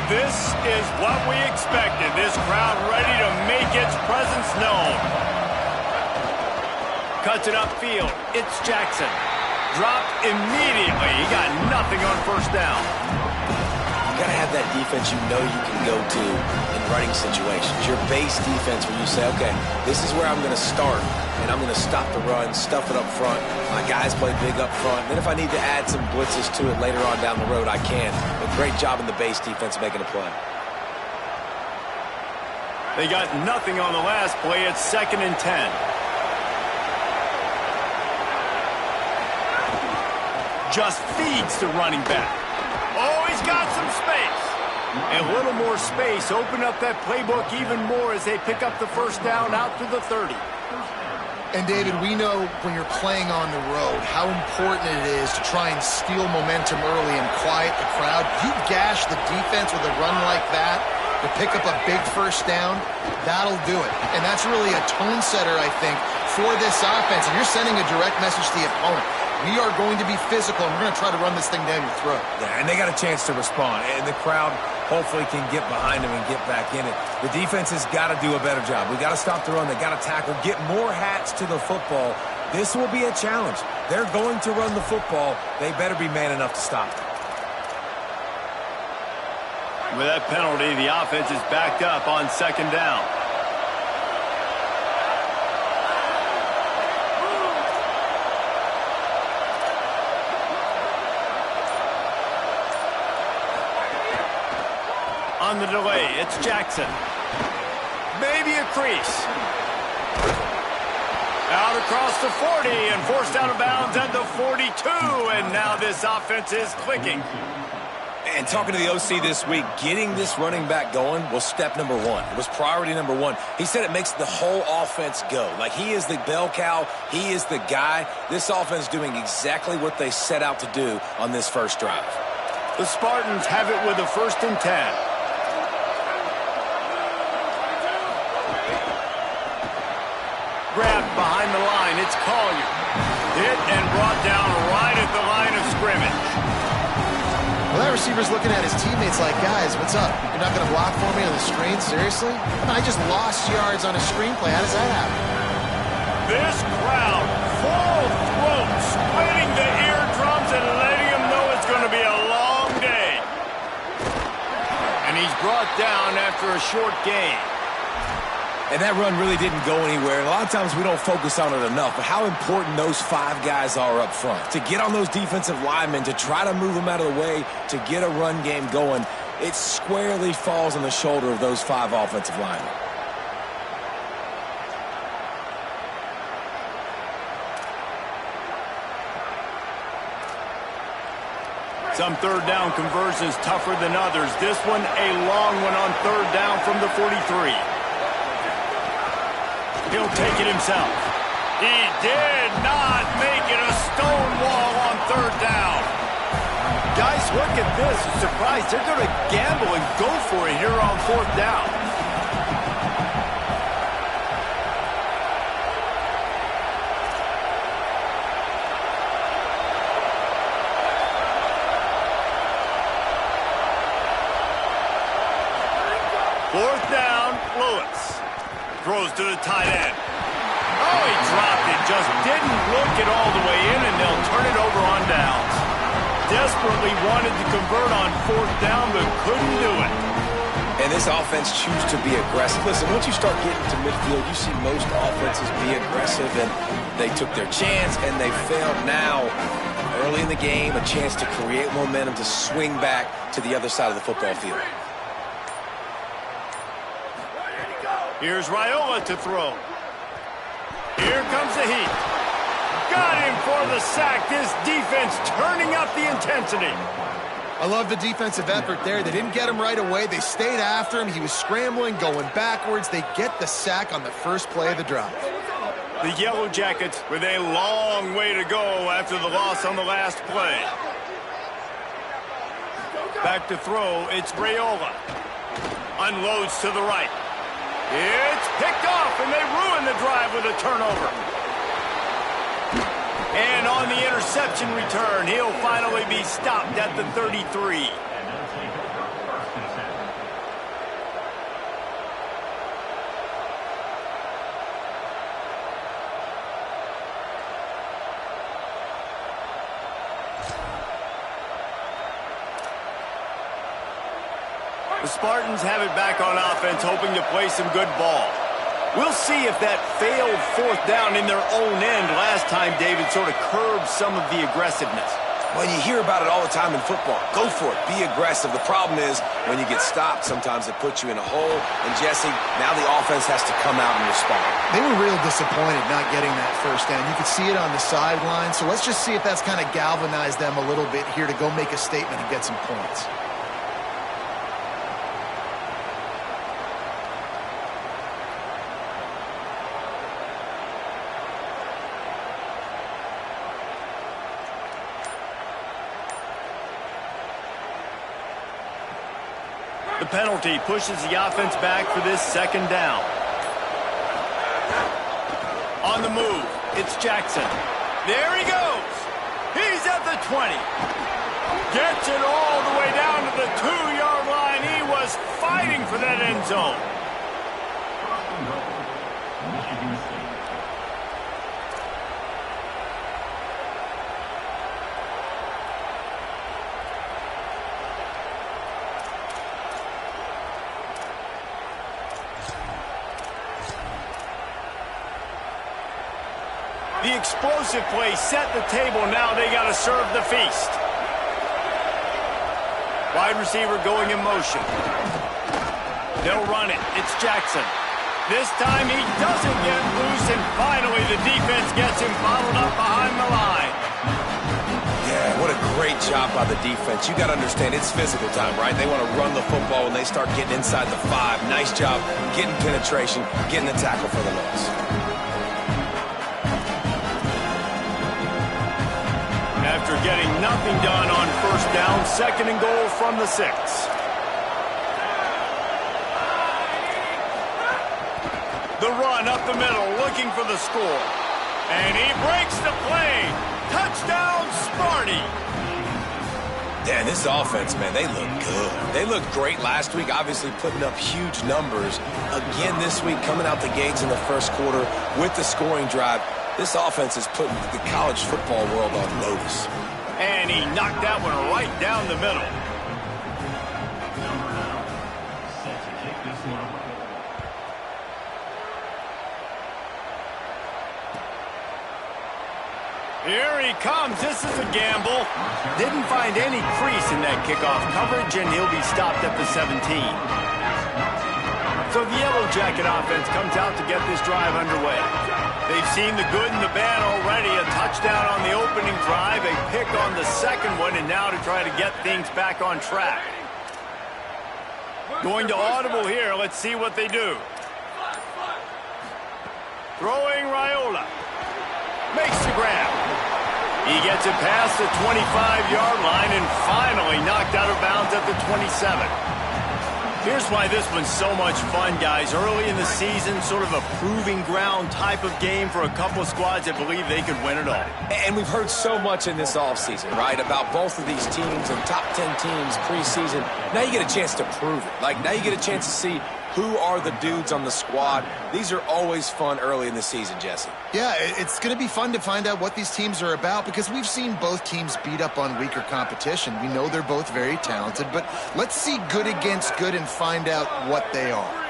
This is what we expected. This crowd ready to make its presence known. Cuts it upfield. It's Jackson. Dropped immediately. He got nothing on first down. You got to have that defense you know you can go to in running situations. Your base defense where you say, okay, this is where I'm going to start, and I'm going to stop the run, stuff it up front. My guys play big up front. Then if I need to add some blitzes to it later on down the road, I can. But great job in the base defense making a play. They got nothing on the last play. It's 2nd and 10. Just feeds the running back. Oh, he's got some space. And a little more space. Open up that playbook even more as they pick up the first down out to the 30. And, David, we know when you're playing on the road how important it is to try and steal momentum early and quiet the crowd. You gash the defense with a run like that to pick up a big first down, that'll do it. And that's really a tone setter, I think, for this offense. And you're sending a direct message to the opponent. We are going to be physical, and we're going to try to run this thing down your throat. Yeah, and they got a chance to respond, and the crowd hopefully can get behind them and get back in it. The defense has got to do a better job. We got to stop the run. They got to tackle, get more hats to the football. This will be a challenge. They're going to run the football. They better be man enough to stop it. With that penalty, the offense is backed up on 2nd down. On the delay, it's Jackson. Maybe a crease. Out across the 40 and forced out of bounds at the 42. And now this offense is clicking. And talking to the OC this week, getting this running back going was step number one. It was priority number one. He said it makes the whole offense go. Like, he is the bell cow. He is the guy. This offense doing exactly what they set out to do on this first drive. The Spartans have it with a 1st and 10. Grabbed behind the line, it's Collier. Hit and brought down right at the line of scrimmage. Well, that receiver's looking at his teammates like, guys, what's up? You're not going to block for me on the screen? Seriously? I just lost yards on a screenplay. How does that happen? This crowd, full throat, splitting the eardrums and letting them know it's going to be a long day. And he's brought down after a short gain. And that run really didn't go anywhere. And a lot of times we don't focus on it enough, but how important those 5 guys are up front. To get on those defensive linemen, to try to move them out of the way, to get a run game going, it squarely falls on the shoulder of those 5 offensive linemen. Some 3rd down conversions tougher than others. This one a long one on 3rd down from the 43. He'll take it himself. He did not make it a stone wall on 3rd down. Guys, look at this. Surprised. They're going to gamble and go for it here on 4th down. Fourth down, Lewis. Throws to the tight end. Oh, he dropped it. Just didn't look it all the way in, and they'll turn it over on downs. Desperately wanted to convert on 4th down, but couldn't do it. And this offense chooses to be aggressive. Listen, once you start getting to midfield, you see most offenses be aggressive, and they took their chance, and they failed. Now, early in the game, a chance to create momentum to swing back to the other side of the football field. Here's Raiola to throw. Here comes the heat. Got him for the sack. This defense turning up the intensity. I love the defensive effort there. They didn't get him right away. They stayed after him. He was scrambling, going backwards. They get the sack on the first play of the drive. The Yellow Jackets with a long way to go after the loss on the last play. Back to throw, it's Raiola. Unloads to the right. It's picked off, and they ruin the drive with a turnover. And on the interception return, he'll finally be stopped at the 33. The Spartans have it back on offense, hoping to play some good ball. We'll see if that failed fourth down in their own end last time, David, sort of curbed some of the aggressiveness. Well, you hear about it all the time in football. Go for it. Be aggressive. The problem is when you get stopped, sometimes it puts you in a hole. And, Jesse, now the offense has to come out and respond. They were real disappointed not getting that first down. You could see it on the sideline. So let's just see if that's kind of galvanized them a little bit here to go make a statement and get some points. The penalty pushes the offense back for this second down. On the move, it's Jackson. There he goes. He's at the 20. Gets it all the way down to the 2-yard line. He was fighting for that end zone. The explosive play set the table. Now they got to serve the feast. Wide receiver going in motion. They'll run it. It's Jackson. This time he doesn't get loose, and finally the defense gets him bottled up behind the line. Yeah, what a great job by the defense. You got to understand, it's physical time, right? They want to run the football when they start getting inside the 5. Nice job getting penetration, getting the tackle for the loss. After getting nothing done on first down, 2nd and goal from the 6. The run up the middle, looking for the score. And he breaks the play. Touchdown, Sparty. Yeah, this offense, man, they look good. They looked great last week, obviously putting up huge numbers. Again this week, coming out the gates in the first quarter with the scoring drive. This offense is putting the college football world on notice. And he knocked that one right down the middle. Here he comes. This is a gamble. Didn't find any crease in that kickoff coverage, and he'll be stopped at the 17. So the Yellow Jacket offense comes out to get this drive underway. They've seen the good and the bad already. A touchdown on the opening drive, a pick on the second one, and now to try to get things back on track. Going to audible here. Let's see what they do. Throwing Raiola. Makes the grab. He gets it past the 25-yard line and finally knocked out of bounds at the 27. Here's why this one's so much fun, guys. Early in the season, sort of a proving ground type of game for a couple of squads that believe they could win it all. And we've heard so much in this offseason, right, about both of these teams and top 10 teams preseason. Now you get a chance to prove it. Like, now you get a chance to see who are the dudes on the squad. These are always fun early in the season, Jesse. Yeah, it's going to be fun to find out what these teams are about because we've seen both teams beat up on weaker competition. We know they're both very talented, but let's see good against good and find out what they are.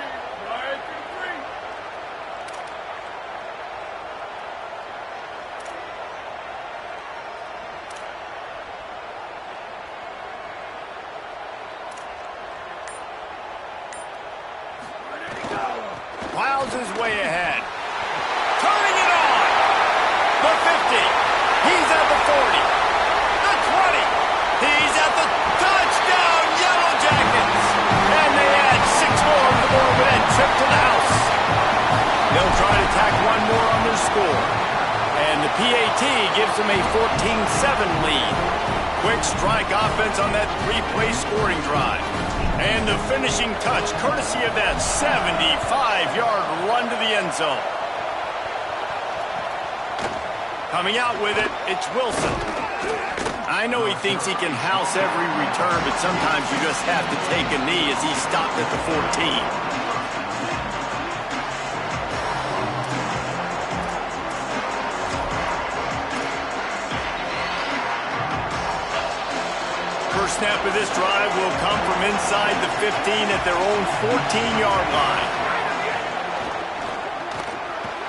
Plows his way ahead. Turning it on. The 50. He's at the 40. The 20. He's at the touchdown, Yellow Jackets. And they add 6 more to the board with that trip to the house. They'll try to tack one more on their score. And the PAT gives them a 14-7 lead. Quick strike offense on that 3-play scoring drive. And the finishing touch, courtesy of that 75-yard run to the end zone. Coming out with it, it's Wilson. I know he thinks he can house every return, but sometimes you just have to take a knee as he stopped at the 14. First snap of this drive will come from inside the 15 at their own 14-yard line.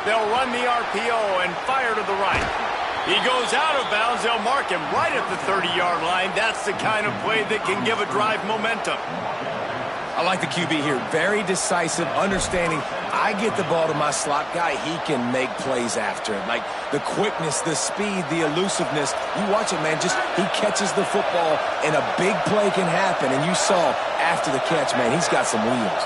They'll run the RPO and fire to the right. He goes out of bounds. They'll mark him right at the 30-yard line. That's the kind of play that can give a drive momentum. I like the QB here. Very decisive, understanding I get the ball to my slot guy, he can make plays after it. Like the quickness, the speed, the elusiveness. You watch it, man, just he catches the football and a big play can happen. And you saw after the catch, man, he's got some wheels.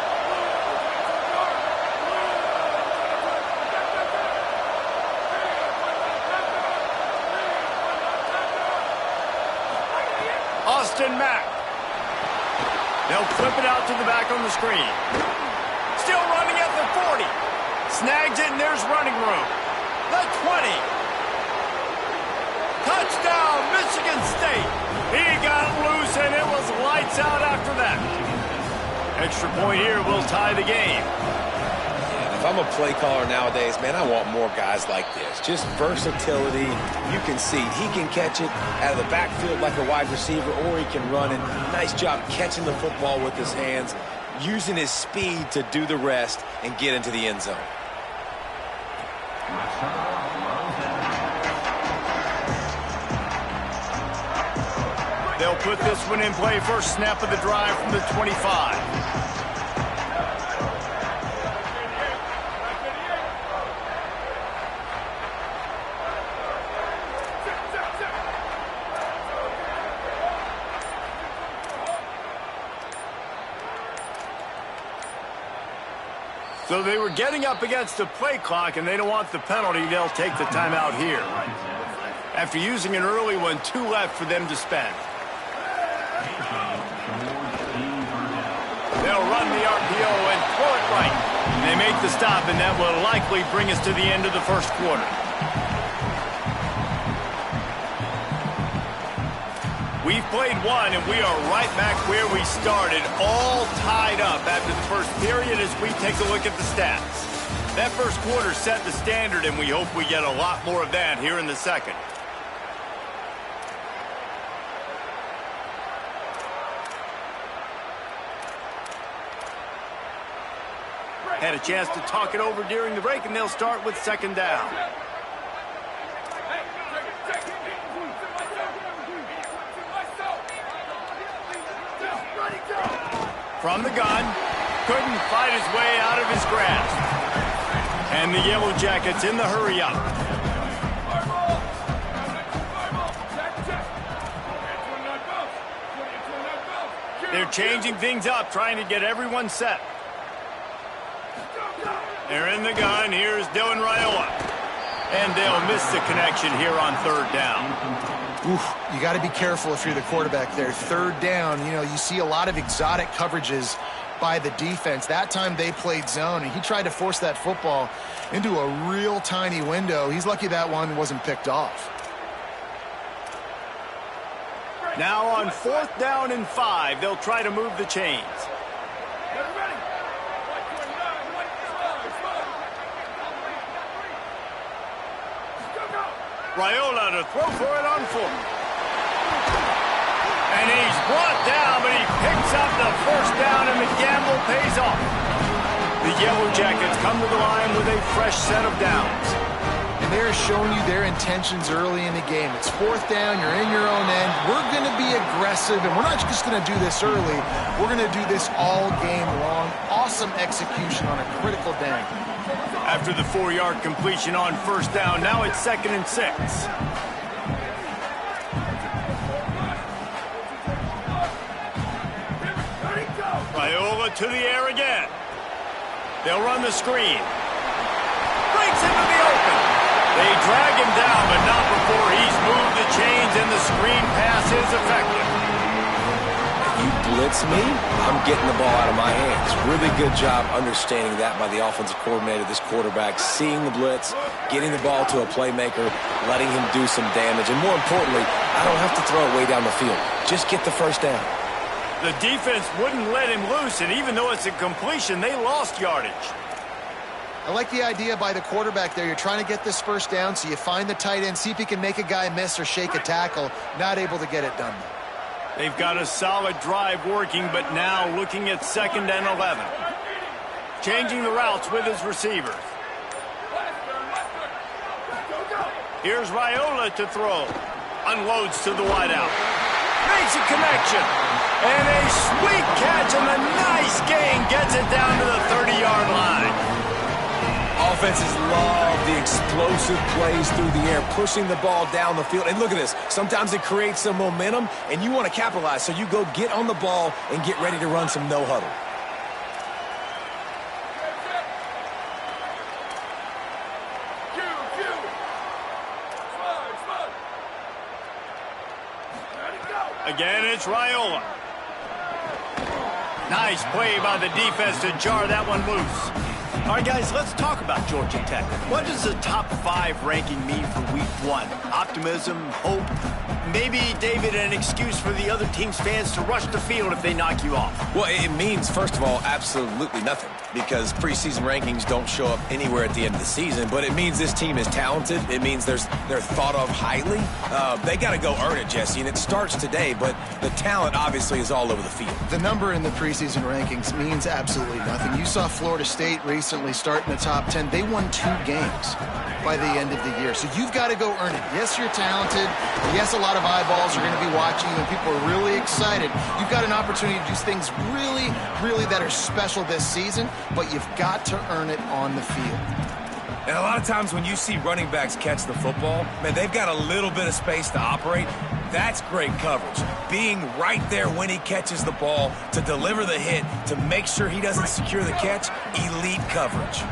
Austin Mack. They'll flip it out to the back on the screen. Still running at the 40. Snags it, and there's running room. The 20. Touchdown, Michigan State. He got loose, and it was lights out after that. Extra point here will tie the game. If I'm a play caller nowadays, man, I want more guys like this. Just versatility. You can see he can catch it out of the backfield like a wide receiver, or he can run it. Nice job catching the football with his hands, using his speed to do the rest and get into the end zone. They'll put this one in play. First snap of the drive from the 25. So they were getting up against the play clock, and they don't want the penalty. They'll take the timeout here. After using an early one, 2 left for them to spend. They'll run the RPO and throw it right. They make the stop, and that will likely bring us to the end of the first quarter. We've played one, and we are right back where we started, all tied up after the first period as we take a look at the stats. That first quarter set the standard, and we hope we get a lot more of that here in the second. Had a chance to talk it over during the break, and they'll start with second down. From the gun, couldn't fight his way out of his grasp. And the Yellow Jackets in the hurry-up. They're changing things up, trying to get everyone set. They're in the gun. Here's Dylan Raiola. And they'll miss the connection here on third down. Oof, you got to be careful if you're the quarterback there. Third down, you know, you see a lot of exotic coverages by the defense. That time they played zone, and he tried to force that football into a real tiny window. He's lucky that one wasn't picked off. Now on fourth down and 5, they'll try to move the chains. Raiola to throw for it on 4. And he's brought down, but he picks up the first down, and the gamble pays off. The Yellow Jackets come to the line with a fresh set of downs. And they're showing you their intentions early in the game. It's fourth down, you're in your own end. We're going to be aggressive, and we're not just going to do this early. We're going to do this all game long. Awesome execution on a critical down. After the 4-yard completion on first down, now it's 2nd and 6. Raiola to the air again. They'll run the screen. Breaks into the open. They drag him down, but not before he's moved the chains, and the screen pass is effective. You blitz me, I'm getting the ball out of my hands. Really good job understanding that by the offensive coordinator, this quarterback, seeing the blitz, getting the ball to a playmaker, letting him do some damage. And more importantly, I don't have to throw it way down the field. Just get the first down. The defense wouldn't let him loose, and even though it's a completion, they lost yardage. I like the idea by the quarterback there. You're trying to get this first down, so you find the tight end, see if he can make a guy miss or shake a tackle. Not able to get it done. They've got a solid drive working, but now looking at 2nd and 11. Changing the routes with his receivers. Here's Raiola to throw. Unloads to the wideout. Makes a connection. And a sweet catch and a nice gain gets it down to the 30-yard line. Offenses love the explosive plays through the air, pushing the ball down the field. And look at this. Sometimes it creates some momentum, and you want to capitalize. So you go get on the ball and get ready to run some no-huddle. Again, it's Raiola. Nice play by the defense to jar that one loose. All right, guys, let's talk about Georgia Tech. What does the top 5 ranking mean for week 1? Optimism, hope, maybe, David, an excuse for the other team's fans to rush the field if they knock you off? Well, it means, first of all, absolutely nothing, because preseason rankings don't show up anywhere at the end of the season, but it means this team is talented. It means they're thought of highly. They got to go earn it, Jesse, and it starts today, but the talent obviously is all over the field. The number in the preseason rankings means absolutely nothing. You saw Florida State recently start in the top 10. They won 2 games by the end of the year. So you've got to go earn it. Yes, you're talented. Yes, a lot of eyeballs are going to be watching you, and people are really excited. You've got an opportunity to do things really, really that are special this season, but you've got to earn it on the field. And a lot of times when you see running backs catch the football, man, they've got a little bit of space to operate. That's great coverage. Being right there when he catches the ball to deliver the hit, to make sure he doesn't secure the catch, elite coverage.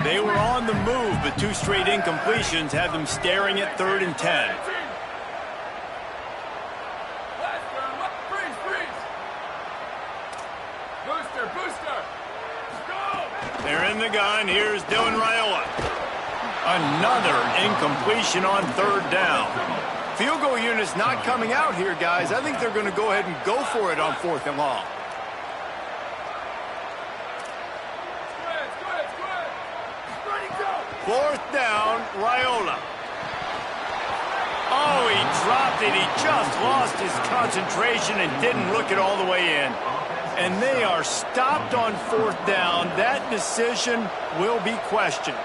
They were on the move, but 2 straight incompletions had them staring at 3rd and 10. They're in the gun. Here's Dylan Raiola. Another incompletion on 3rd down. Field goal unit's not coming out here, guys. I think they're going to go ahead and go for it on 4th and long. Fourth down, Raiola. Oh, he dropped it. He just lost his concentration and didn't look it all the way in. And they are stopped on 4th down. That decision will be questioned.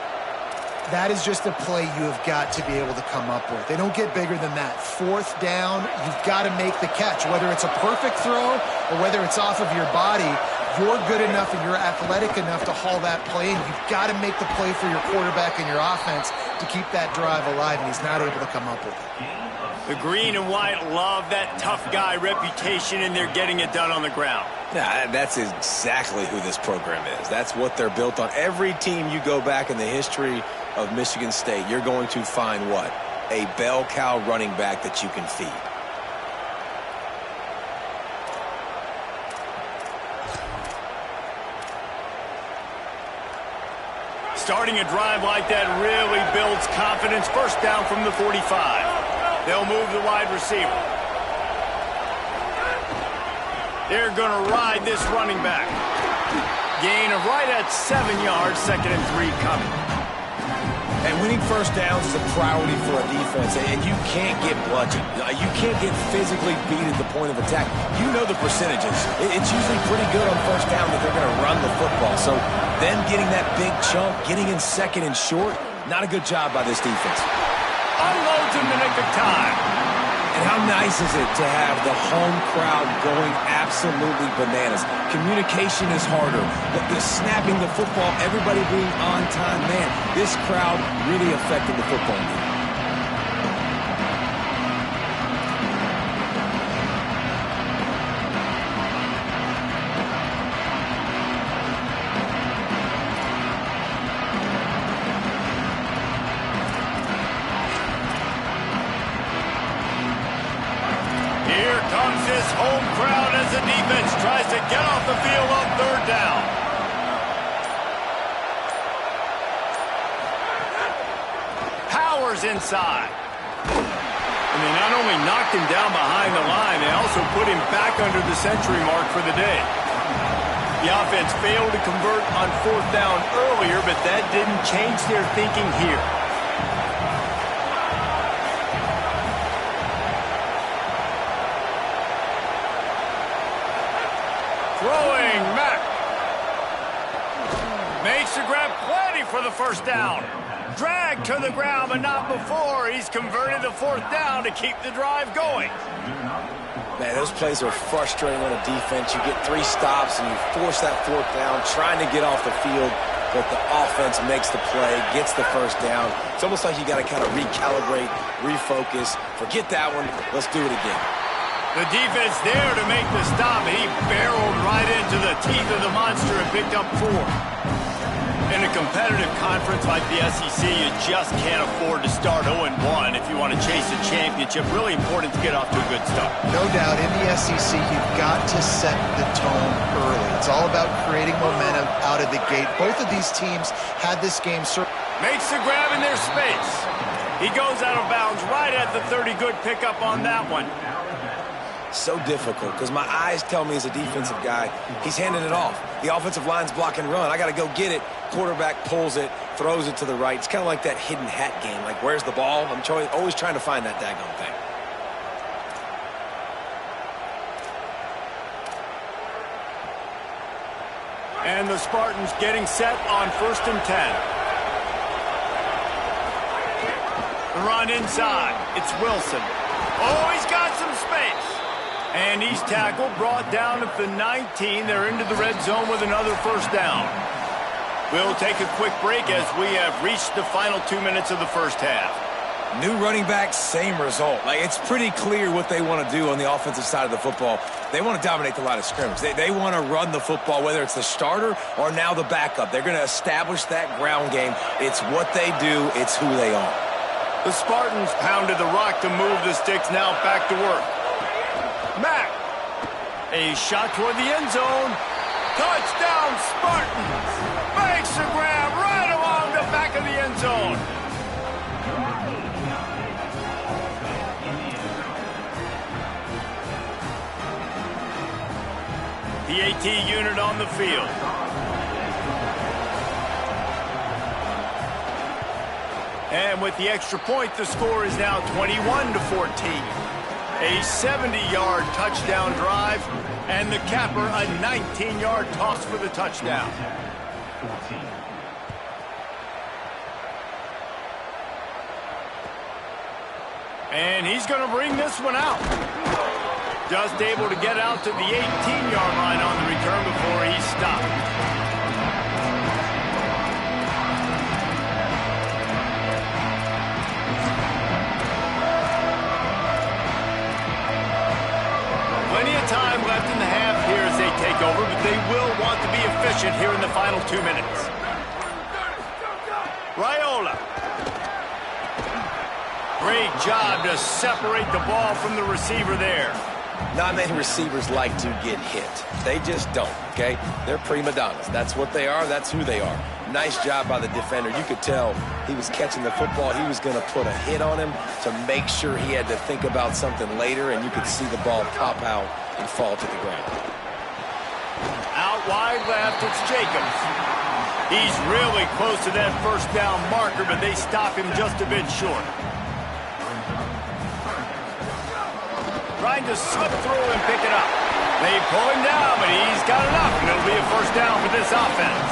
That is just a play you have got to be able to come up with. They don't get bigger than that. 4th down, you've got to make the catch. Whether it's a perfect throw or whether it's off of your body, you're good enough and you're athletic enough to haul that play, and you've got to make the play for your quarterback and your offense to keep that drive alive, and he's not able to come up with it. The green and white love that tough guy reputation, and they're getting it done on the ground. Yeah, that's exactly who this program is. That's what they're built on. Every team you go back in the history of Michigan State, you're going to find what? A bell cow running back that you can feed. Starting a drive like that really builds confidence. First down from the 45. They'll move the wide receiver. They're going to ride this running back. Gain of right at 7 yards, 2nd and 3 coming. And winning first downs is a priority for a defense, and you can't get bludgeoned. You can't get physically beat at the point of attack. You know the percentages. It's usually pretty good on first down that they're going to run the football. So then getting that big chunk, getting in 2nd and short, not a good job by this defense. Unloads in the nick of time. And how nice is it to have the home crowd going absolutely bananas? Communication is harder, but the snapping the football, everybody being on time, man, this crowd really affected the football game. This home crowd as the defense tries to get off the field on 3rd down. Powers inside. And they not only knocked him down behind the line, they also put him back under the century mark for the day. The offense failed to convert on 4th down earlier, but that didn't change their thinking here. Throwing Mack. Makes the grab plenty for the first down. Dragged to the ground, but not before. He's converted the fourth down to keep the drive going. Man, those plays are frustrating on a defense. You get 3 stops and you force that fourth down, trying to get off the field, but the offense makes the play, gets the first down. It's almost like you got to kind of recalibrate, refocus. Forget that one. Let's do it again. The defense there to make the stop. He barreled right into the teeth of the monster and picked up 4. In a competitive conference like the SEC, you just can't afford to start 0-1 if you want to chase a championship. Really important to get off to a good start. No doubt, in the SEC, you've got to set the tone early. It's all about creating momentum out of the gate. Both of these teams had this game. Makes the grab in their space. He goes out of bounds right at the 30. Good pickup on that one. So difficult because my eyes tell me as a defensive guy, he's handing it off. The offensive line's block and run. I got to go get it. Quarterback pulls it, throws it to the right. It's kind of like that hidden hat game. Like, where's the ball? I'm always trying to find that daggone thing. And the Spartans getting set on 1st and 10. The run inside. It's Wilson. Oh, he's got some space. And he's tackled, brought down at the 19. They're into the red zone with another first down. We'll take a quick break as we have reached the final 2 minutes of the first half. New running back, same result. Like, it's pretty clear what they want to do on the offensive side of the football. They want to dominate the line of scrimmage. They want to run the football, whether it's the starter or now the backup. They're going to establish that ground game. It's what they do. It's who they are. The Spartans pounded the rock to move the sticks. Now back to work. Mack. A shot toward the end zone. Touchdown, Spartans. Makes the grab right along the back of the end zone. The AT unit on the field. And with the extra point, the score is now 21-14. A 70-yard touchdown drive, and the capper a 19-yard toss for the touchdown. And he's going to bring this one out. Just able to get out to the 18-yard line on the return before he stopped. Plenty of time left in the half here as they take over, but they will want to be efficient here in the final 2 minutes. Raiola. Great job to separate the ball from the receiver there. Not many receivers like to get hit. They just don't, okay? They're prima donnas. That's what they are. That's who they are. Nice job by the defender. You could tell he was catching the football. He was going to put a hit on him to make sure he had to think about something later, and you could see the ball pop out and fall to the ground. Out wide left, it's Jacobs. He's really close to that first down marker, but they stop him just a bit short. Trying to slip through and pick it up. They pull him down, but he's got enough, and it'll be a first down for this offense.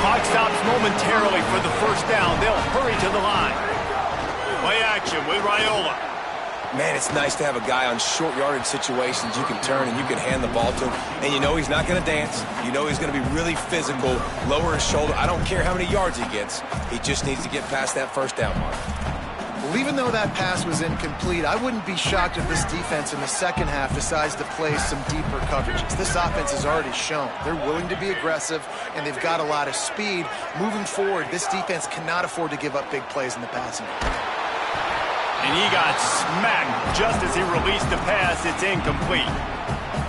Clock stops momentarily for the first down. They'll hurry to the line. Play action with Raiola. Man, it's nice to have a guy on short yardage situations you can turn and you can hand the ball to him. And you know he's not going to dance. You know he's going to be really physical, lower his shoulder. I don't care how many yards he gets. He just needs to get past that first down mark. Well, even though that pass was incomplete, I wouldn't be shocked if this defense in the second half decides to play some deeper coverages. This offense has already shown they're willing to be aggressive, and they've got a lot of speed. Moving forward, this defense cannot afford to give up big plays in the passing game. And he got smacked just as he released the pass. It's incomplete.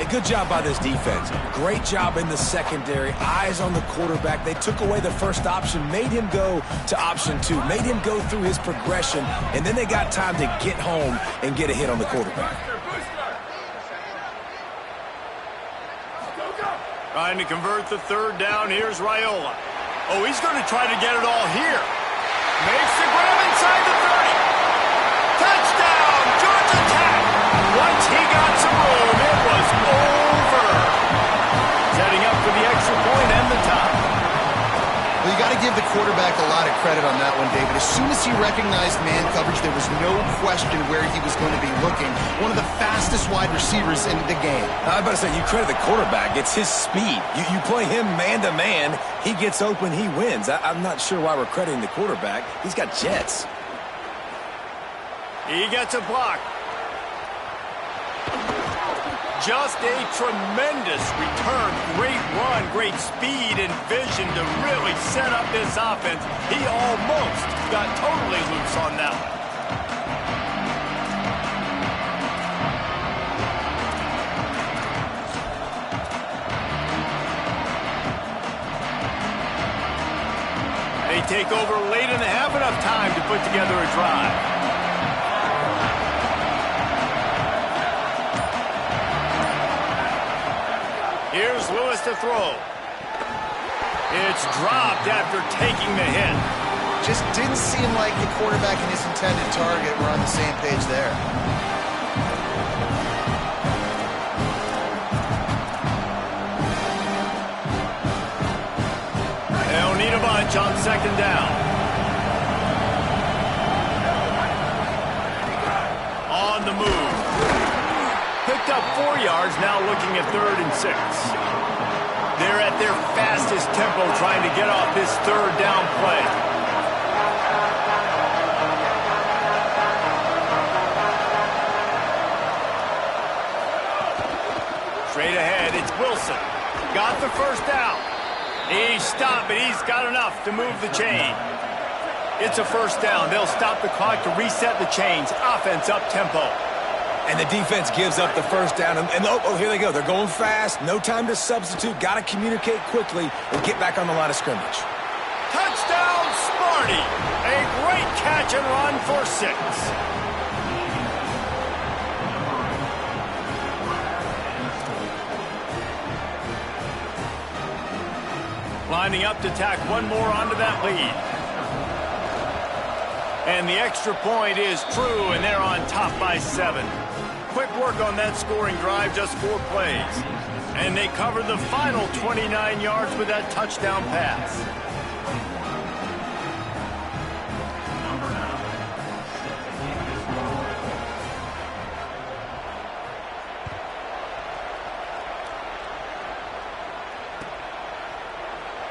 A good job by this defense. Great job in the secondary. Eyes on the quarterback. They took away the first option, made him go to option 2, made him go through his progression, and then they got time to get home and get a hit on the quarterback. Trying to convert the third down. Here's Raiola. Oh, he's going to try to get it all here. Makes the grab inside the 30. Touchdown, Georgia Tech. Once he got some room, it was over. give the quarterback a lot of credit on that one, David. As soon as he recognized man coverage, there was no question where he was going to be looking. One of the fastest wide receivers in the game. I was about to say, you credit the quarterback. It's his speed. You play him man-to-man, he gets open, he wins. I'm not sure why we're crediting the quarterback. He's got jets. He gets a block. Just a tremendous return. Great run, great speed and vision to really set up this offense. He almost got totally loose on that one. They take over late and have enough time to put together a drive. Here's Lewis to throw. It's dropped after taking the hit. Just didn't seem like the quarterback and his intended target were on the same page there. They'll need a bunch on second down. On the move. Picked up 4 yards, now looking at 3rd and 6. They're at their fastest tempo trying to get off this 3rd down play. Straight ahead, it's Wilson. Got the first down. He stopped, but he's got enough to move the chain. It's a first down. They'll stop the clock to reset the chains. Offense up tempo. And the defense gives up the first down. And oh, here they go. They're going fast. No time to substitute. Got to communicate quickly and get back on the line of scrimmage. Touchdown, Sparty. A great catch and run for 6. Lining up to tack one more onto that lead. And the extra point is true, and they're on top by 7. Quick work on that scoring drive, just 4 plays. And they covered the final 29 yards with that touchdown pass.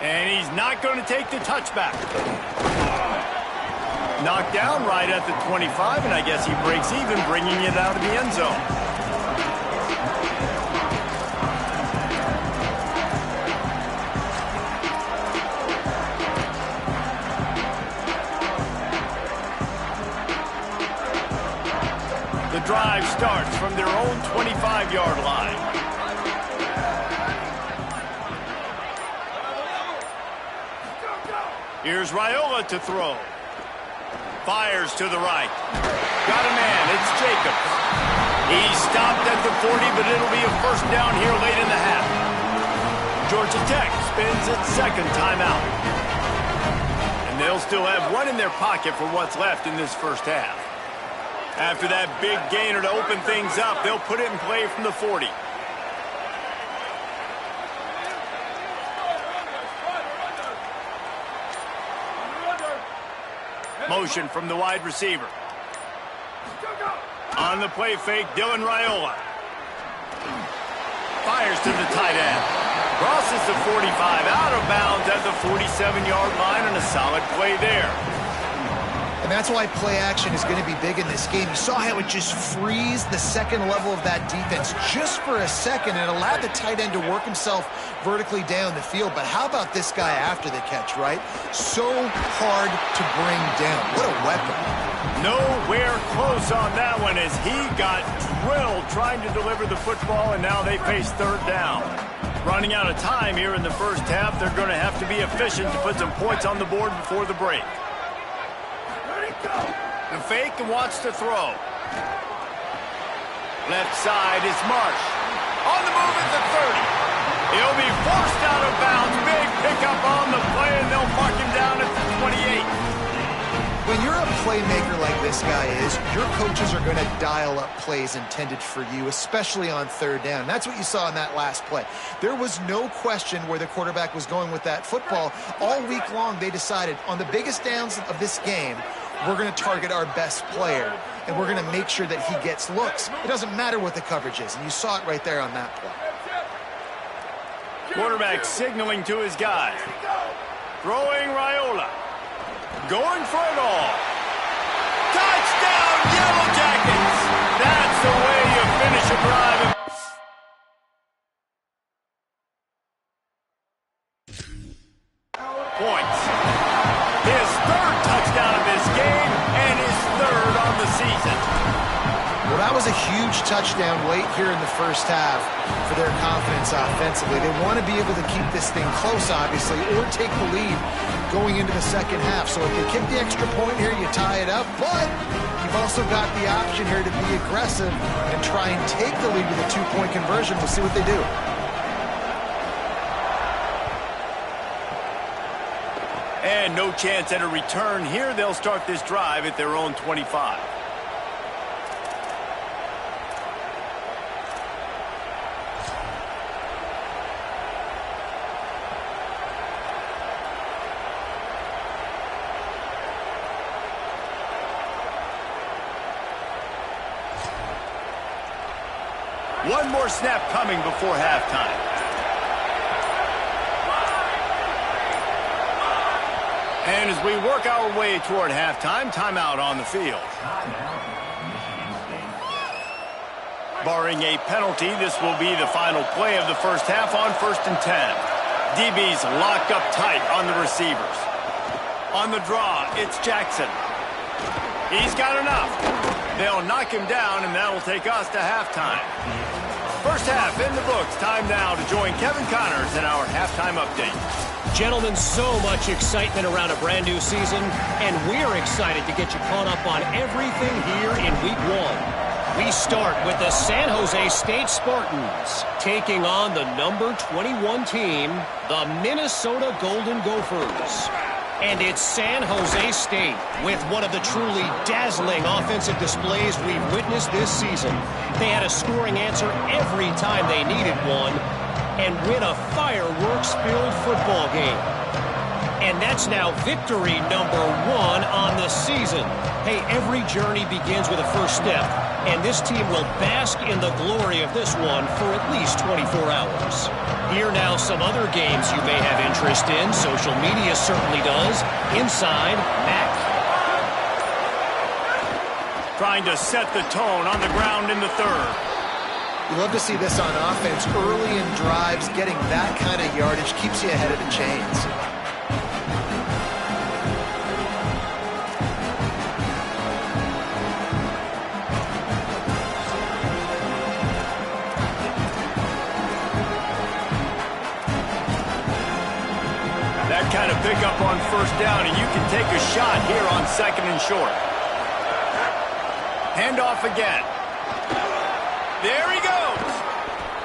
And he's not going to take the touchback. Knocked down right at the 25, and I guess he breaks even, bringing it out of the end zone. The drive starts from their own 25-yard line. Here's Raiola to throw. Fires to the right. Got a man. It's Jacobs. He stopped at the 40, but it'll be a first down here late in the half. Georgia Tech spins its second timeout. And they'll still have one in their pocket for what's left in this first half. After that big gainer to open things up, they'll put it in play from the 40. Motion from the wide receiver. On the play fake, Dylan Raiola. Fires to the tight end. Crosses the 45, out of bounds at the 47-yard line, and a solid play there. And that's why play action is going to be big in this game. You saw how it just freezed the second level of that defense just for a second and allowed the tight end to work himself vertically down the field. But how about this guy after the catch, right? So hard to bring down. What a weapon. Nowhere close on that one as he got drilled trying to deliver the football, and now they face 3rd down. Running out of time here in the first half, they're going to have to be efficient to put some points on the board before the break. The fake and wants to throw. Left side is Marsh. On the move at the 30. He'll be forced out of bounds. Big pickup on the play, and they'll mark him down at the 28. When you're a playmaker like this, this guy is, your coaches are going to dial up plays intended for you, especially on third down. That's what you saw in that last play. There was no question where the quarterback was going with that football. All week long, they decided on the biggest downs of this game, we're going to target our best player, and we're going to make sure that he gets looks. It doesn't matter what the coverage is, and you saw it right there on that play. Quarterback signaling to his guy. Throwing Raiola. Going for it all. Touchdown, Yellow Jackets! That's the way you finish a drive. Points. His third touchdown of this game and his third on the season. Well, that was a huge touchdown late here in the first half for their confidence offensively. They want to be able to keep this thing close, obviously, or take the lead going into the second half. So if they kick the extra point here, you tie it up. But you've also got the option here to be aggressive and try and take the lead with a two-point conversion. We'll see what they do. And no chance at a return here. They'll start this drive at their own 25. One more snap coming before halftime. And as we work our way toward halftime, timeout on the field. Barring a penalty, this will be the final play of the first half on 1st and 10. DB's locked up tight on the receivers. On the draw, it's Jackson. He's got enough. They'll knock him down, and that'll take us to halftime. First half in the books. Time now to join Kevin Connors in our halftime update. Gentlemen, so much excitement around a brand new season, and we're excited to get you caught up on everything here in Week 1. We start with the San Jose State Spartans taking on the number 21 team, the Minnesota Golden Gophers. And it's San Jose State with one of the truly dazzling offensive displays we've witnessed this season. They had a scoring answer every time they needed one and win a fireworks-filled football game. And that's now victory number 1 on the season. Hey, every journey begins with a first step, and this team will bask in the glory of this one for at least 24 hours. Here now some other games you may have interest in. Social media certainly does. Inside, Mac. Trying to set the tone on the ground in the third. You love to see this on offense. Early in drives, getting that kind of yardage keeps you ahead of the chains. That kind of pickup on first down, and you can take a shot here on 2nd and short. Handoff again. There he goes.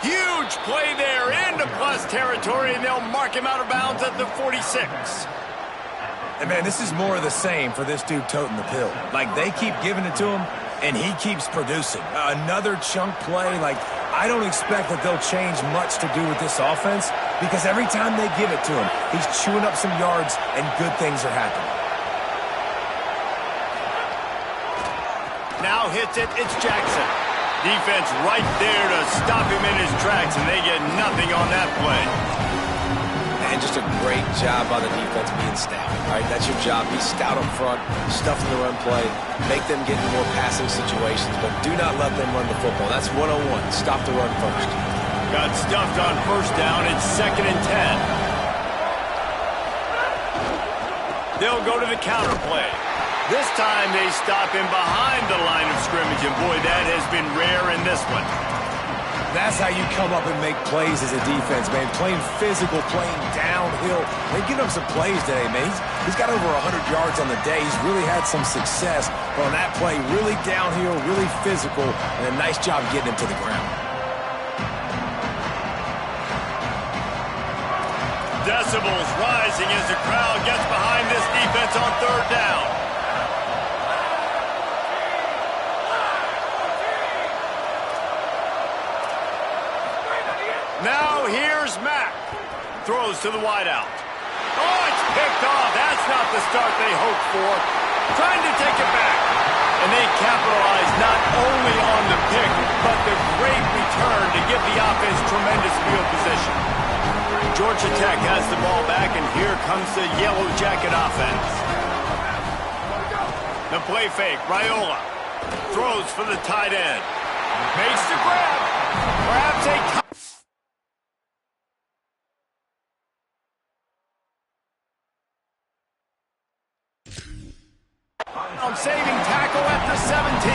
Huge play there into plus territory, and they'll mark him out of bounds at the 46. And, man, this is more of the same for this dude toting the pill. Like, they keep giving it to him, and he keeps producing. Another chunk play. Like, I don't expect that they'll change much to do with this offense because every time they give it to him, he's chewing up some yards, and good things are happening. Now hits it. It's Jackson. Defense right there to stop him in his tracks, and they get nothing on that play. And just a great job by the defense being stout. All right, that's your job. Be stout up front, stuff in the run play, make them get in more passing situations, but do not let them run the football. That's 101. Stop the run first. Got stuffed on first down. It's 2nd and 10. They'll go to the counter play. This time they stop him behind the line of scrimmage, and boy, that has been rare in this one. That's how you come up and make plays as a defense, man. Playing physical, playing downhill. They've given him some plays today, man. He's got over 100 yards on the day. He's really had some success. But on that play, really downhill, really physical, and a nice job getting him to the ground. Decibels rising as the crowd gets behind this defense on third down. Now here's Mack. Throws to the wideout. Oh, it's picked off. That's not the start they hoped for. Trying to take it back. And they capitalize not only on the pick, but the great return to give the offense tremendous field position. Georgia Tech has the ball back, and here comes the Yellow Jacket offense. The play fake, Raiola. Throws for the tight end. Makes the grab. Grabs a... saving tackle at the 17.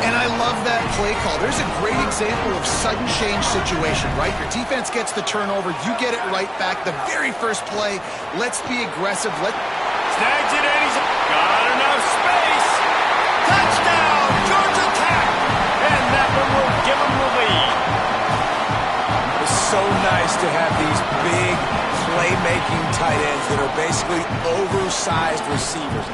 And I love that play call. There's a great example of sudden change situation, right? Your defense gets the turnover, you get it right back. The very first play, let's be aggressive. Snags it in, he's got enough space. Touchdown, Georgia Tech. And that one will give them the lead. It's so nice to have these big playmaking tight ends that are basically oversized receivers.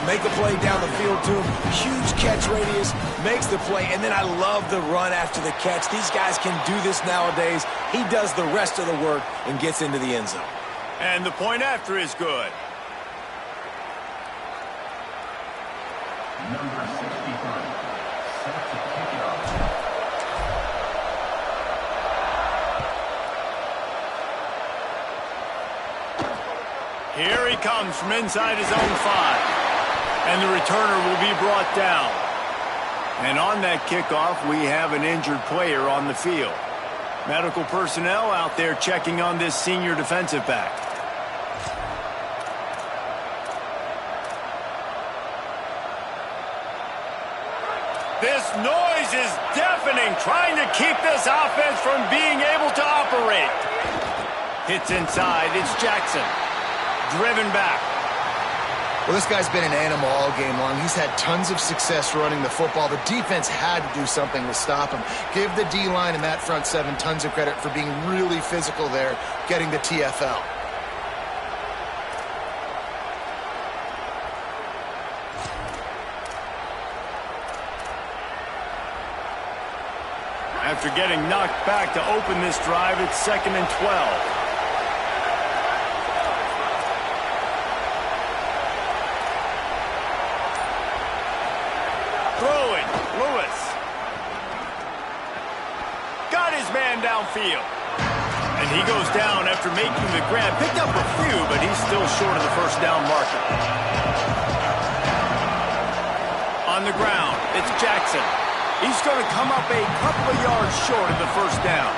Make a play down the field to him, huge catch radius, makes the play, and then I love the run after the catch. These guys can do this nowadays. He does the rest of the work and gets into the end zone. And the point after is good. Number 63, set to kick it off. Here he comes from inside his own 5. And the returner will be brought down. And on that kickoff, we have an injured player on the field. Medical personnel out there checking on this senior defensive back. This noise is deafening, trying to keep this offense from being able to operate. Hits inside, it's Jackson. Driven back. Well, this guy's been an animal all game long. He's had tons of success running the football. The defense had to do something to stop him. Give the D-line and that front 7 tons of credit for being really physical there, getting the TFL. After getting knocked back to open this drive, it's 2nd and 12. Throwing, Lewis. Got his man downfield. And he goes down after making the grab. Picked up a few, but he's still short of the first down marker. On the ground, it's Jackson. He's going to come up a couple of yards short of the first down.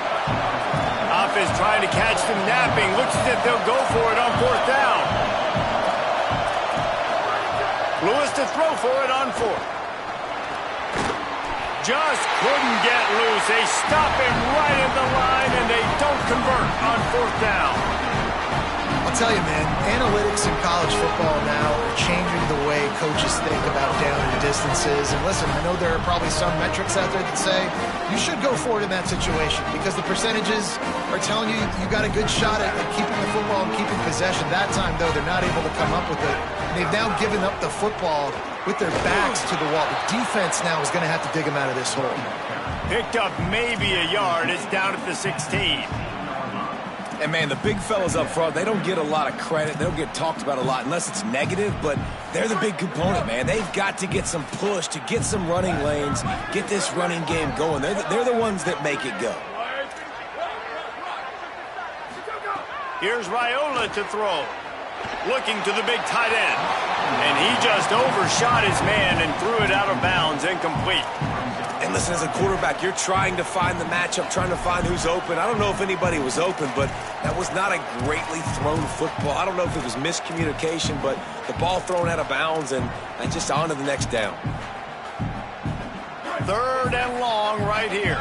Offense trying to catch them napping. Looks as if they'll go for it on 4th down. Lewis to throw for it on 4th. Just couldn't get loose. They stop him right at the line, and they don't convert on 4th down. I'll tell you, man, analytics in college football now are changing the way coaches think about down and distances. And listen, I know there are probably some metrics out there that say you should go for it in that situation because the percentages are telling you you got a good shot at keeping the football and keeping possession. That time, though, they're not able to come up with it. They've now given up the football with their backs to the wall. The defense now is going to have to dig them out of this hole. Picked up maybe a yard. It's down at the 16. And, man, the big fellas up front, they don't get a lot of credit. They don't get talked about a lot unless it's negative, but they're the big component, man. They've got to get some push, to get some running lanes, get this running game going. They're the ones that make it go. Here's Raiola to throw. Looking to the big tight end. And he just overshot his man and threw it out of bounds, incomplete. And listen, as a quarterback, you're trying to find the matchup, trying to find who's open. I don't know if anybody was open, but that was not a greatly thrown football. I don't know if it was miscommunication, but the ball thrown out of bounds and just on to the next down. 3rd and long right here.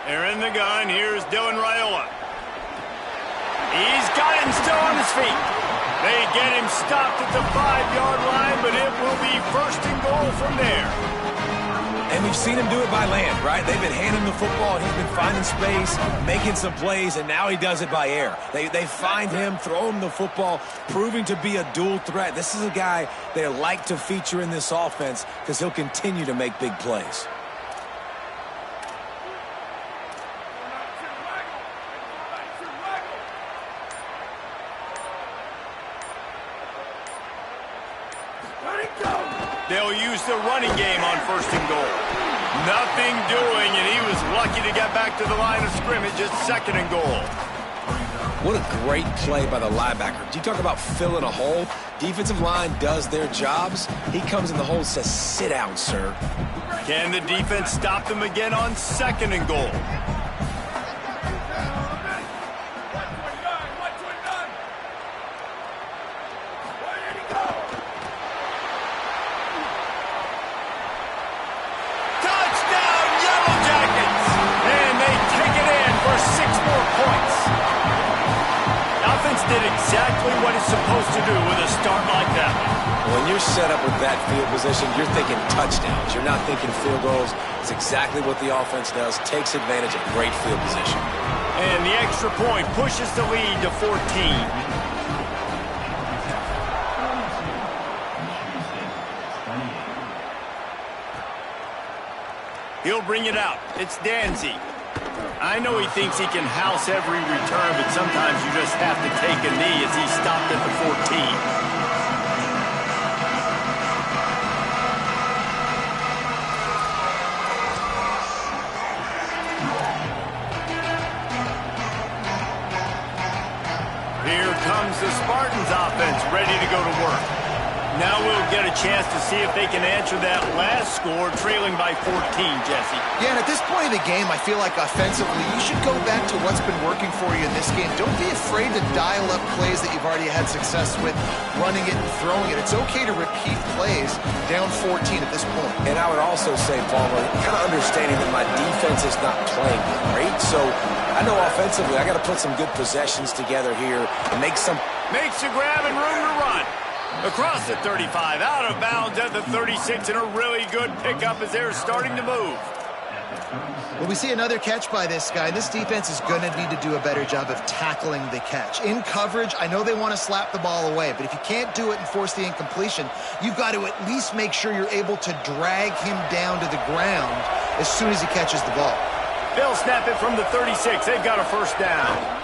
They're in the gun. Here's Dylan Raiola. He's got him still on his feet. They get him stopped at the 5-yard line, but it will be 1st and goal from there. And we've seen him do it by land, right? They've been handing the football, he's been finding space, making some plays, and now he does it by air. They find him, throw him the football, proving to be a dual threat. This is a guy they like to feature in this offense because he'll continue to make big plays. They'll use the running game on 1st and goal. Nothing doing, and he was lucky to get back to the line of scrimmage at 2nd and goal. What a great play by the linebacker. Do you talk about filling a hole? Defensive line does their jobs. He comes in the hole and says, sit down, sir. Can the defense stop them again on 2nd and goal? Did exactly what it's supposed to do with a start like that. When you're set up with that field position, you're thinking touchdowns. You're not thinking field goals. It's exactly what the offense does. Takes advantage of great field position. And the extra point pushes the lead to 14. He'll bring it out. It's Danzy. I know he thinks he can house every return, but sometimes you just have to take a knee as he stopped at the 14. Here comes the Spartans offense, ready to go to work. Now we'll get a chance to see if they can answer that last score, trailing by 14, Jesse. Yeah, and at this point of the game, I feel like offensively, you should go back to what's been working for you in this game. Don't be afraid to dial up plays that you've already had success with, running it and throwing it. It's okay to repeat plays down 14 at this point. And I would also say, Palmer, kind of understanding that my defense is not playing great, so I know offensively I got to put some good possessions together here and make some... Makes a grab and room to run. Across the 35, out of bounds at the 36, and a really good pickup as they're starting to move. Well, we see another catch by this guy. This defense is going to need to do a better job of tackling the catch. In coverage, I know they want to slap the ball away, but if you can't do it and force the incompletion, you've got to at least make sure you're able to drag him down to the ground as soon as he catches the ball. They'll snap it from the 36. They've got a 1st down.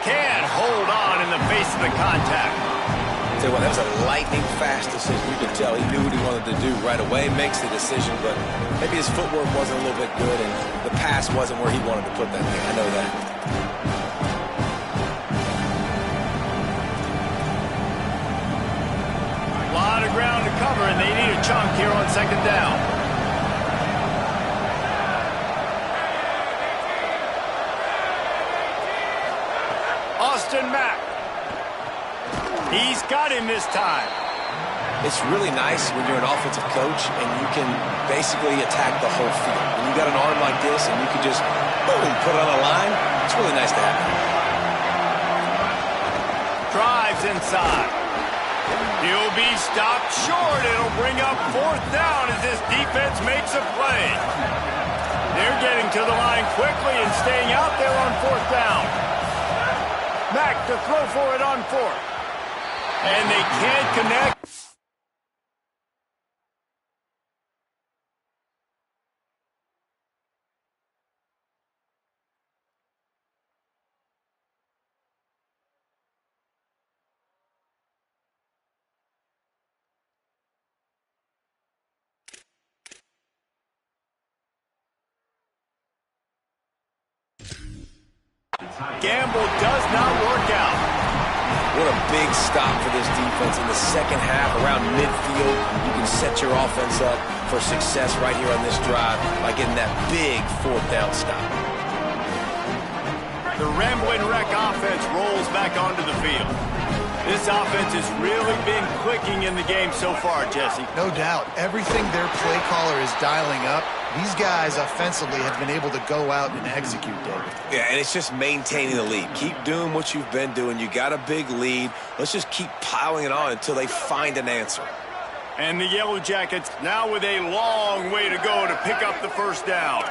Can't hold on in the face of the contact. Tell you what, that was a lightning-fast decision. You could tell he knew what he wanted to do right away, makes the decision, but maybe his footwork wasn't a little bit good, and the pass wasn't where he wanted to put that thing. I know that. A lot of ground to cover, and they need a chunk here on 2nd down. Austin Mack. He's got him this time. It's really nice when you're an offensive coach and you can basically attack the whole field. When you got an arm like this and you can just, boom, put it on a line, it's really nice to have. Drives inside. He'll be stopped short. It'll bring up 4th down as this defense makes a play. They're getting to the line quickly and staying out there on 4th down. Mack to throw for it on 4th. And they can't connect. Gamble does not work out. What a big stop for this defense in the 2nd half around midfield. You can set your offense up for success right here on this drive by getting that big 4th down stop. The Ramblin' Wreck offense rolls back onto the field. This offense has really been clicking in the game so far, Jesse. No doubt. Everything their play caller is dialing up, These guys offensively have been able to go out and execute, David. Yeah, and it's just maintaining the lead. Keep doing what you've been doing. You got a big lead. Let's just keep piling it on until they find an answer. And the Yellow Jackets now with a long way to go to pick up the first down.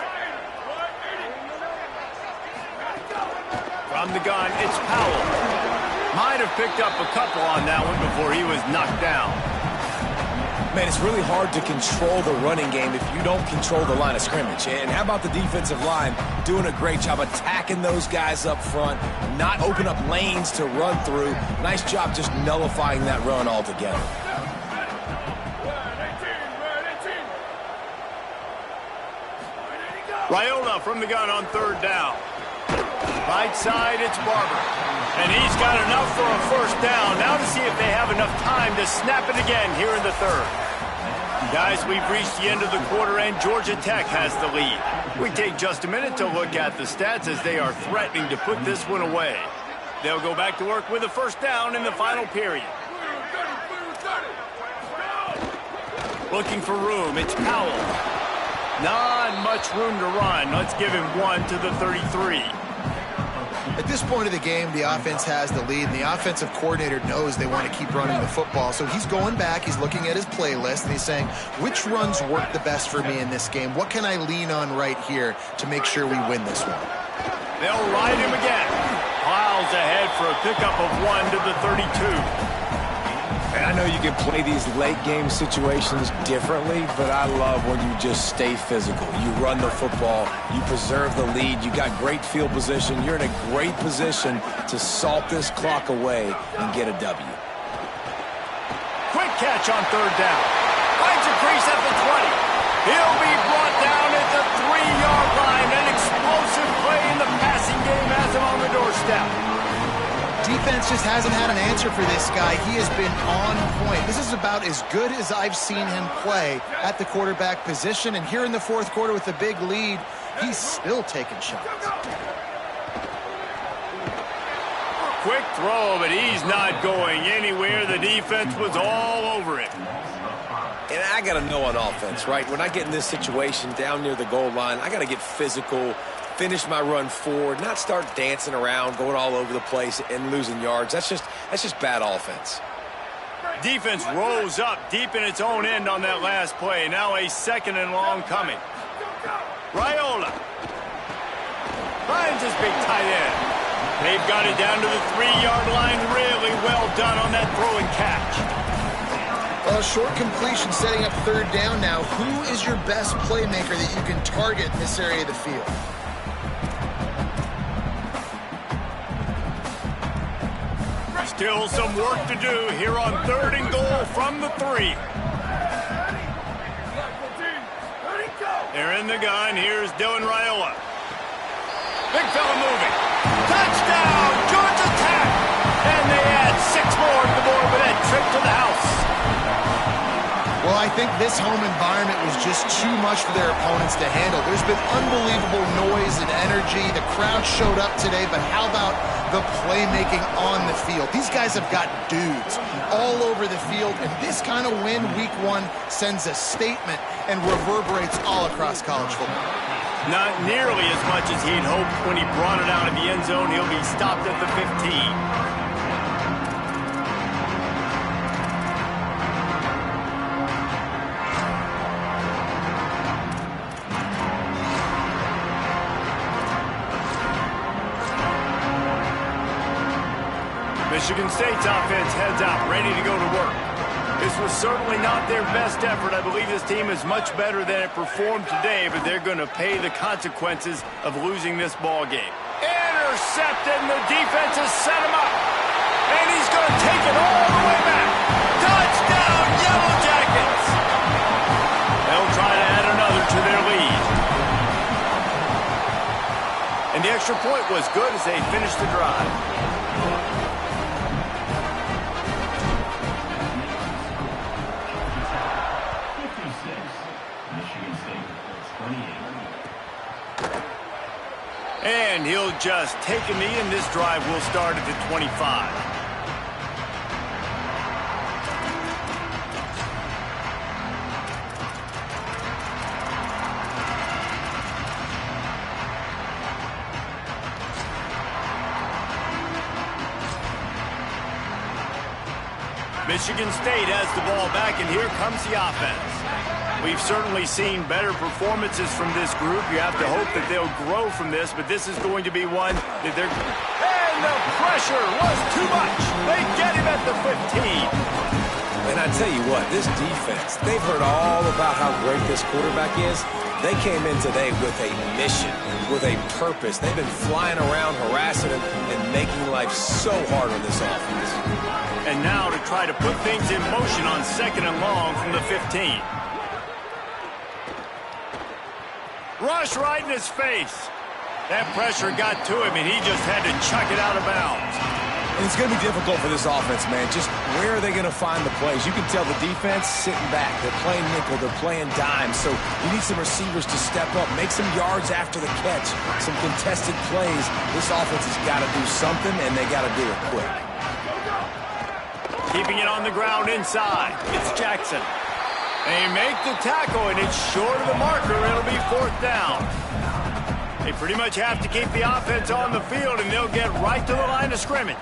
From the gun, it's Powell. Might have picked up a couple on that one before he was knocked down. Man, it's really hard to control the running game if you don't control the line of scrimmage. And how about the defensive line doing a great job attacking those guys up front, not open up lanes to run through. Nice job just nullifying that run altogether. Raiola from the gun on third down. Right side, it's Barber. And he's got enough for a first down. Now to see if they have enough time to snap it again here in the third. Guys, we've reached the end of the quarter, and Georgia Tech has the lead. We take just a minute to look at the stats as they are threatening to put this one away. They'll go back to work with a first down in the final period. Looking for room, it's Powell. Not much room to run. Let's give him one to the 33. At this point of the game, the offense has the lead, and the offensive coordinator knows they want to keep running the football. So he's going back, he's looking at his playlist, and he's saying, which runs work the best for me in this game? What can I lean on right here to make sure we win this one? They'll ride him again. Piles ahead for a pickup of one to the 32. And I know you can play these late game situations differently, but I love when you just stay physical. You run the football, you preserve the lead, you got great field position, you're in a great position to salt this clock away and get a W. Quick catch on third down. Finds a crease at the 20. He'll be brought down at the 3-yard line. An explosive play in the passing game has him on the doorstep. Defense just hasn't had an answer for this guy. He has been on point. This is about as good as I've seen him play at the quarterback position. And here in the fourth quarter with a big lead, he's still taking shots. Quick throw, but he's not going anywhere. The defense was all over it. And I got to know on offense, right? When I get in this situation down near the goal line, I got to get physical, finish my run forward, not start dancing around, going all over the place and losing yards. That's just bad offense. Defense rose up deep in its own end on that last play. Now a second and long coming. Raiola finds his big tight end. They've got it down to the 3-yard line. Really well done on that throw and catch. Well, short completion setting up third down now. Who is your best playmaker that you can target in this area of the field? Still some work to do here on third and goal from the 3. They're in the gun. Here's Dylan Raiola. Big fella moving. Touchdown, Georgia Tech! And they add 6 more to the board with that trip to the house. Well, I think this home environment was just too much for their opponents to handle. There's been unbelievable noise and energy. The crowd showed up today, but how about the playmaking on the field? These guys have got dudes all over the field, and this kind of win week 1 sends a statement and reverberates all across college football. Not nearly as much as he'd hoped when he brought it out of the end zone. He'll be stopped at the 15. Michigan State's offense heads out, ready to go to work. This was certainly not their best effort. I believe this team is much better than it performed today, but they're going to pay the consequences of losing this ball game. Intercepted, and the defense has set him up. And he's going to take it all the way back. Touchdown, Yellow Jackets! They'll try to add another to their lead. And the extra point was good as they finished the drive. And he'll just take a knee, and this drive will start at the 25. Michigan State has the ball back, and here comes the offense. We've certainly seen better performances from this group. You have to hope that they'll grow from this, but this is going to be one that they're... And the pressure was too much. They get him at the 15. And I tell you what, this defense, they've heard all about how great this quarterback is. They came in today with a mission, with a purpose. They've been flying around, harassing him, and making life so hard on this offense. And now to try to put things in motion on 2nd and long from the 15. Rush right in his face. That pressure got to him, and he just had to chuck it out of bounds. And it's going to be difficult for this offense, man. Just where are they going to find the plays? You can tell the defense sitting back. They're playing nickel. They're playing dime. So you need some receivers to step up, make some yards after the catch, some contested plays. This offense has got to do something, and they got to do it quick. Keeping it on the ground inside. It's Jackson. They make the tackle, and it's short of the marker. It'll be 4th down. They pretty much have to keep the offense on the field, and they'll get right to the line of scrimmage.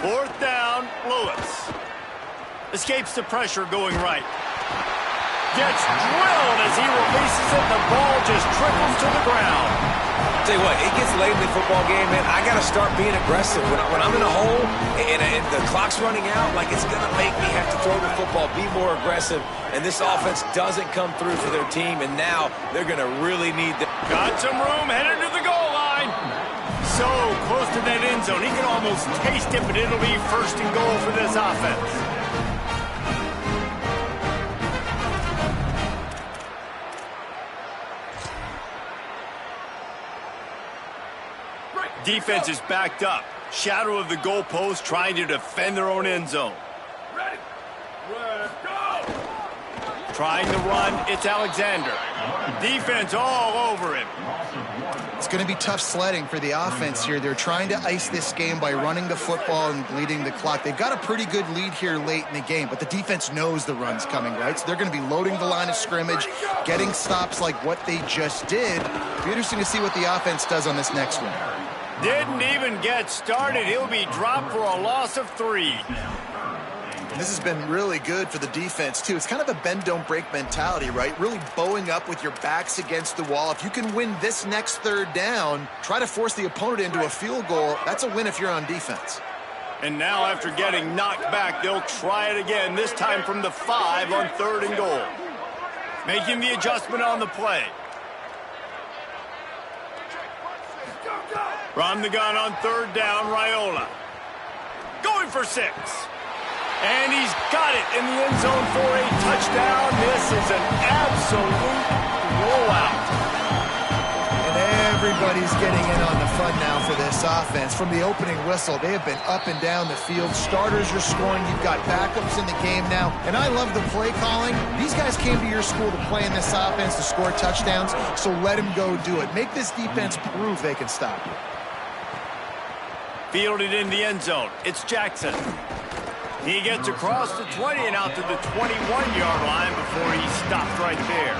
Fourth down, Lewis. Escapes the pressure going right. Gets drilled as he releases it. The ball just trickles to the ground. Tell you what, it gets late in the football game, man. I got to start being aggressive. When I'm in a hole and the clock's running out, like it's going to make me have to throw the football, be more aggressive. And this offense doesn't come through for their team, and now they're going to really need the... Got some room, headed to the goal line. So close to that end zone. He can almost taste it, but it'll be 1st and goal for this offense. Defense is backed up. Shadow of the goalpost, trying to defend their own end zone. Ready? Go! Trying to run, it's Alexander. Defense all over him. It's going to be tough sledding for the offense here. They're trying to ice this game by running the football and bleeding the clock. They've got a pretty good lead here late in the game, but the defense knows the run's coming, right? So they're going to be loading the line of scrimmage, getting stops like what they just did. It'll be interesting to see what the offense does on this next one. Didn't even get started. He'll be dropped for a loss of 3. This has been really good for the defense, too. It's kind of a bend-don't-break mentality, right? Really bowing up with your backs against the wall. If you can win this next 3rd down, try to force the opponent into a field goal. That's a win if you're on defense. And now after getting knocked back, they'll try it again, this time from the 5 on 3rd and goal. Making the adjustment on the play. From the gun on 3rd down, Raiola. Going for 6. And he's got it in the end zone for a touchdown. This is an absolute blowout. And everybody's getting in on the fun now for this offense. From the opening whistle, they have been up and down the field. Starters are scoring. You've got backups in the game now. And I love the play calling. These guys came to your school to play in this offense to score touchdowns, so let them go do it. Make this defense prove they can stop you. Fielded in the end zone. It's Jackson. He gets across the 20 and out to the 21-yard line before he stopped right there.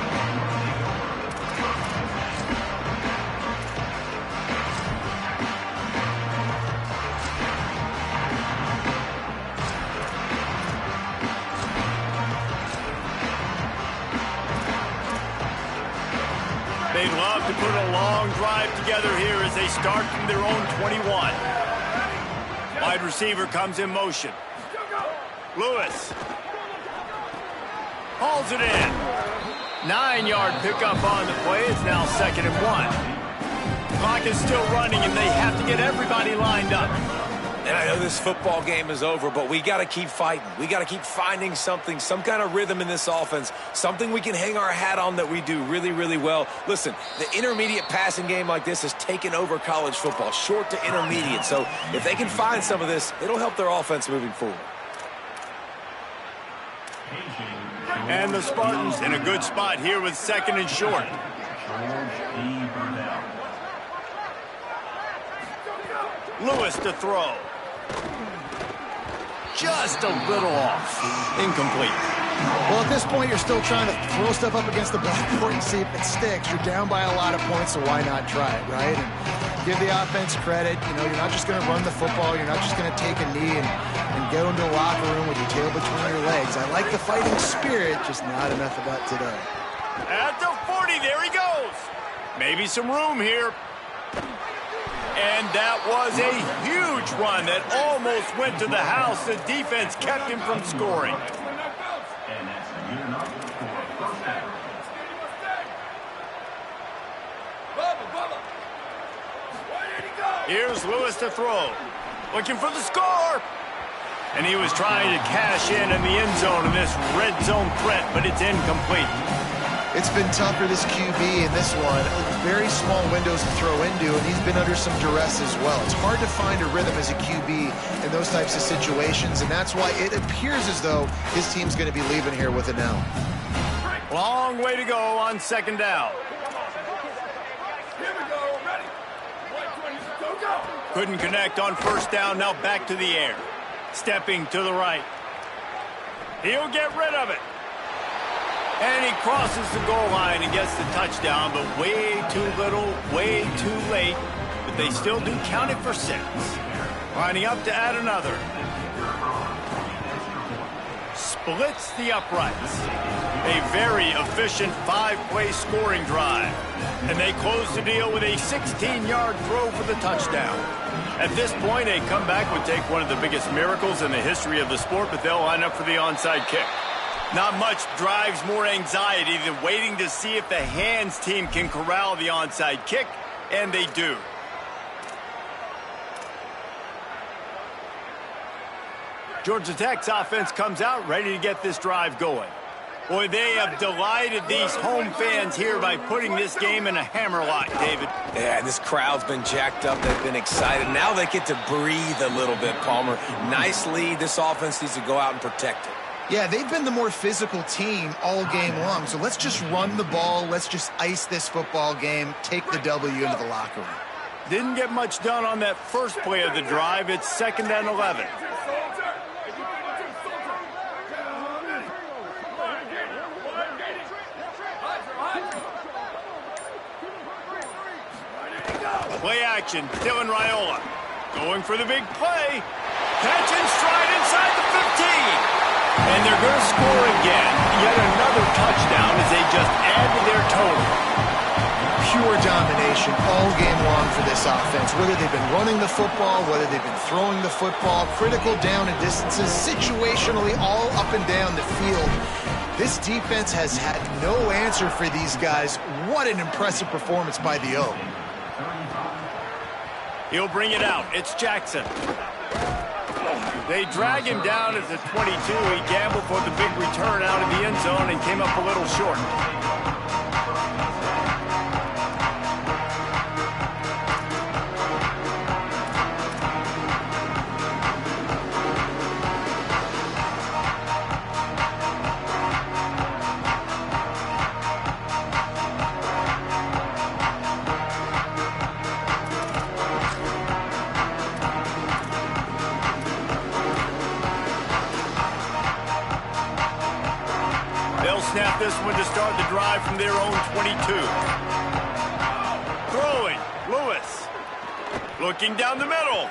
They'd love to put a long drive together here as they start from their own 21. Wide receiver comes in motion. Lewis hauls it in. 9-yard pickup on the play. It's now 2nd and 1. Clock is still running, and they have to get everybody lined up. And I know this football game is over, but we got to keep fighting. We got to keep finding something, some kind of rhythm in this offense, something we can hang our hat on that we do really, really well. Listen, the intermediate passing game like this has taken over college football, short to intermediate. So if they can find some of this, it'll help their offense moving forward. And the Spartans in a good spot here with 2nd and short. Lewis to throw. Just a little off. Incomplete. Well, at this point, you're still trying to throw stuff up against the backboard and see if it sticks. You're down by a lot of points, so why not try it, right? And give the offense credit. You know, you're not just going to run the football. You're not just going to take a knee and go into the locker room with your tail between your legs. I like the fighting spirit, just not enough about today. At the 40, there he goes. Maybe some room here. And that was a huge run that almost went to the house. The defense kept him from scoring. And that's the unit number for first down. Here's Lewis to throw. Looking for the score. And he was trying to cash in the end zone in this red zone threat, but it's incomplete. It's been tough for this QB in this one. Very small windows to throw into, and he's been under some duress as well. It's hard to find a rhythm as a QB in those types of situations, and that's why it appears as though his team's going to be leaving here with an L. Long way to go on second down. Couldn't connect on first down, now back to the air. Stepping to the right. He'll get rid of it. And he crosses the goal line and gets the touchdown, but way too little, way too late. But they still do count it for 6. Lining up to add another. Splits the uprights. A very efficient 5-play scoring drive. And they close the deal with a 16-yard throw for the touchdown. At this point, a comeback would take one of the biggest miracles in the history of the sport, but they'll line up for the onside kick. Not much drives more anxiety than waiting to see if the hands team can corral the onside kick, and they do. Georgia Tech's offense comes out ready to get this drive going. Boy, they have delighted these home fans here by putting this game in a hammerlock, David. Yeah, this crowd's been jacked up. They've been excited. Now they get to breathe a little bit, Palmer. Nice lead. This offense needs to go out and protect it. Yeah, they've been the more physical team all game long, so let's just run the ball. Let's just ice this football game, take the W into the locker room. Didn't get much done on that first play of the drive. It's 2nd and 11. Play action, Dylan Raiola. Going for the big play. Catch and stride inside the 15. And they're going to score again. Yet another touchdown as they just add to their total. Pure domination all game long for this offense. Whether they've been running the football, whether they've been throwing the football, critical down and distances, situationally all up and down the field. This defense has had no answer for these guys. What an impressive performance by the O. He'll bring it out. It's Jackson. They drag him down at the 22. He gambled for the big return out of the end zone and came up a little short. Snap this one to start the drive from their own 22. Throwing, Lewis. Looking down the middle.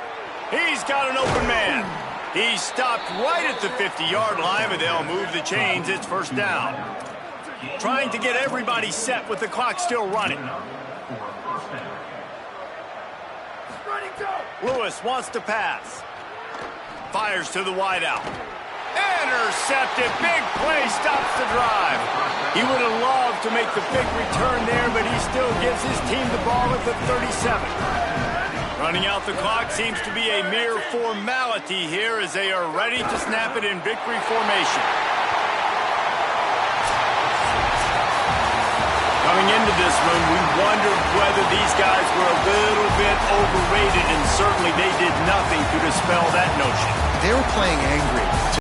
He's got an open man. He stopped right at the 50-yard line, but they'll move the chains. It's first down. Trying to get everybody set with the clock still running. Lewis wants to pass. Fires to the wideout. Intercepted. Big play stops the drive. He would have loved to make the big return there, but he still gives his team the ball at the 37. Running out the clock seems to be a mere formality here as they are ready to snap it in victory formation. Coming into this one, we wondered whether these guys were a little bit overrated, and certainly they did nothing to dispel that notion. They were playing angry.